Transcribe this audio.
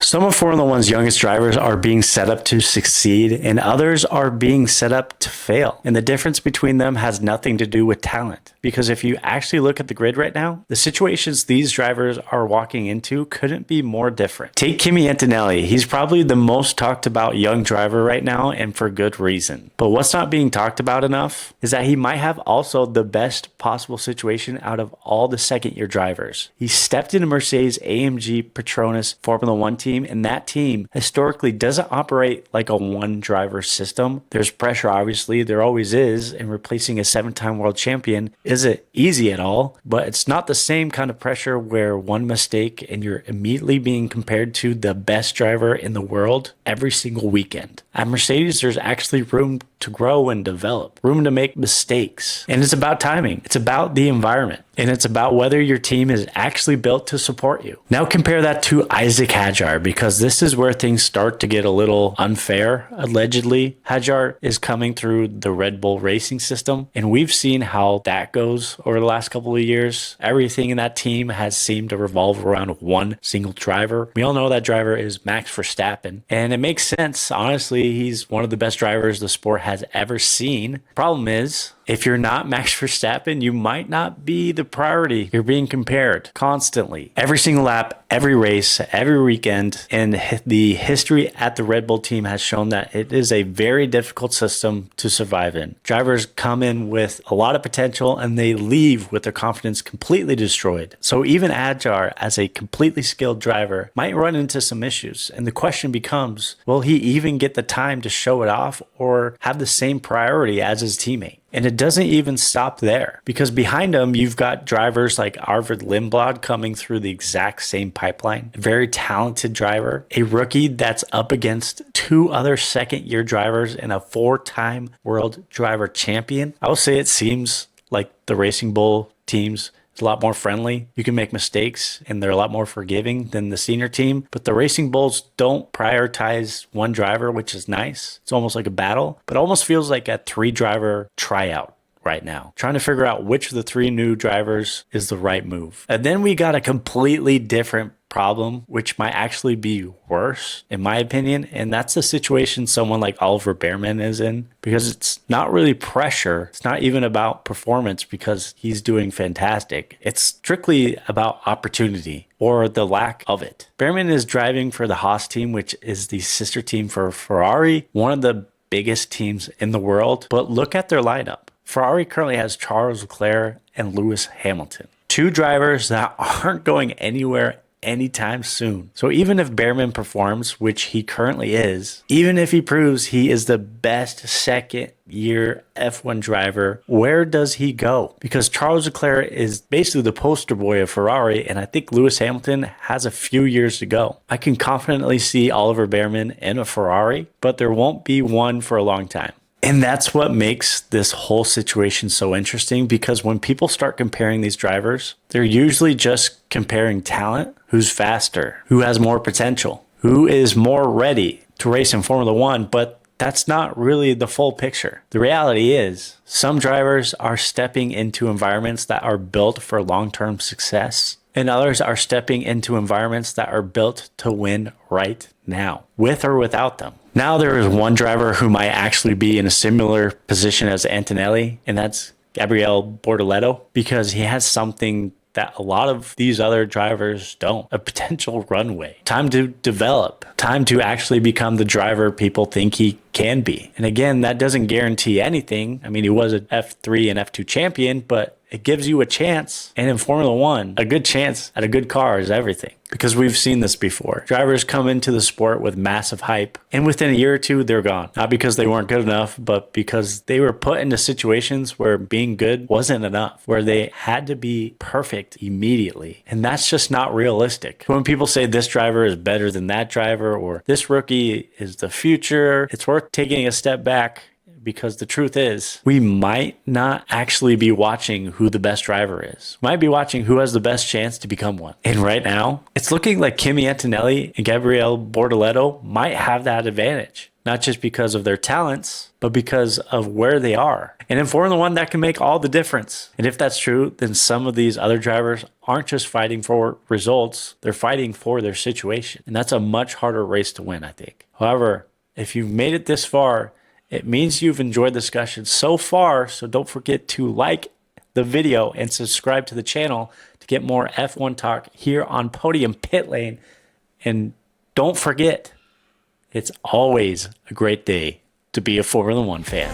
Some of Formula One's youngest drivers are being set up to succeed, and others are being set up to fail. And the difference between them has nothing to do with talent. Because if you actually look at the grid right now, the situations these drivers are walking into couldn't be more different. Take Kimi Antonelli. He's probably the most talked about young driver right now, and for good reason. But what's not being talked about enough is that he might have also the best possible situation out of all the second-year drivers. He stepped into Mercedes-AMG Petronas Formula One team, and that team historically doesn't operate like a one-driver system. There's pressure, obviously, there always is, and replacing a 7-time world champion isn't easy at all, but it's not the same kind of pressure where one mistake and you're immediately being compared to the best driver in the world every single weekend. At Mercedes, there's actually room to grow and develop, room to make mistakes. And it's about timing. It's about the environment. And it's about whether your team is actually built to support you. Now compare that to Isack Hadjar, because this is where things start to get a little unfair. Allegedly, Hajar is coming through the Red Bull racing system, and we've seen how that goes over the last couple of years. Everything in that team has seemed to revolve around one single driver. We all know that driver is Max Verstappen, and it makes sense. Honestly, he's one of the best drivers the sport has ever seen. Problem is, if you're not Max Verstappen, you might not be the priority. You're being compared constantly. Every single lap, every race, every weekend. And the history at the Red Bull team has shown that it is a very difficult system to survive in. Drivers come in with a lot of potential and they leave with their confidence completely destroyed. So even Hajar, as a completely skilled driver, might run into some issues. And the question becomes, will he even get the time to show it off or have the same priority as his teammate? And it doesn't even stop there, because behind him, you've got drivers like Arvid Lindblad coming through the exact same pipeline. A very talented driver, a rookie that's up against 2 other second-year drivers and a 4-time world driver champion. I will say it seems like the Racing Bull teams a lot more friendly. You can make mistakes and they're a lot more forgiving than the senior team, but the Racing Bulls don't prioritize one driver, which is nice. It's almost like a battle, but it almost feels like a 3-driver tryout right now, trying to figure out which of the 3 new drivers is the right move. And then we got a completely different problem, which might actually be worse in my opinion, and that's the situation someone like Oliver Bearman is in, because it's not really pressure. It's not even about performance, because he's doing fantastic. It's strictly about opportunity, or the lack of it. Bearman is driving for the Haas team, which is the sister team for Ferrari, one of the biggest teams in the world. But look at their lineup. Ferrari currently has Charles Leclerc and Lewis Hamilton, 2 drivers that aren't going anywhere anytime soon. So even if Bearman performs, which he currently is, even if he proves he is the best second-year F1 driver, where does he go? Because Charles Leclerc is basically the poster boy of Ferrari, and I think Lewis Hamilton has a few years to go. I can confidently see Oliver Bearman in a Ferrari, but there won't be one for a long time. And that's what makes this whole situation so interesting, because when people start comparing these drivers, they're usually just comparing talent, who's faster, who has more potential, who is more ready to race in Formula One, but that's not really the full picture. The reality is, some drivers are stepping into environments that are built for long-term success, and others are stepping into environments that are built to win right now, with or without them. Now there is one driver who might actually be in a similar position as Antonelli, and that's Gabriel Bortoleto, because he has something that a lot of these other drivers don't: a potential runway, time to develop, time to actually become the driver people think he can be. And again, that doesn't guarantee anything. I mean, he was an F3 and F2 champion, but it gives you a chance. And in Formula One, a good chance at a good car is everything, because we've seen this before. Drivers come into the sport with massive hype, and within a year or 2, they're gone. Not because they weren't good enough, but because they were put into situations where being good wasn't enough, where they had to be perfect immediately. And that's just not realistic. When people say this driver is better than that driver, or this rookie is the future, it's worth taking a step back, because the truth is, we might not actually be watching who the best driver is. We might be watching who has the best chance to become one. And right now, it's looking like Kimi Antonelli and Gabrielle Bortoleto might have that advantage. not just because of their talents, but because of where they are. And in Formula One, that can make all the difference. And if that's true, then some of these other drivers aren't just fighting for results, they're fighting for their situation. And that's a much harder race to win, I think. However, if you've made it this far, it means you've enjoyed the discussion so far. So don't forget to like the video and subscribe to the channel to get more F1 talk here on Podium Pit Lane. And don't forget, it's always a great day to be a Formula One fan.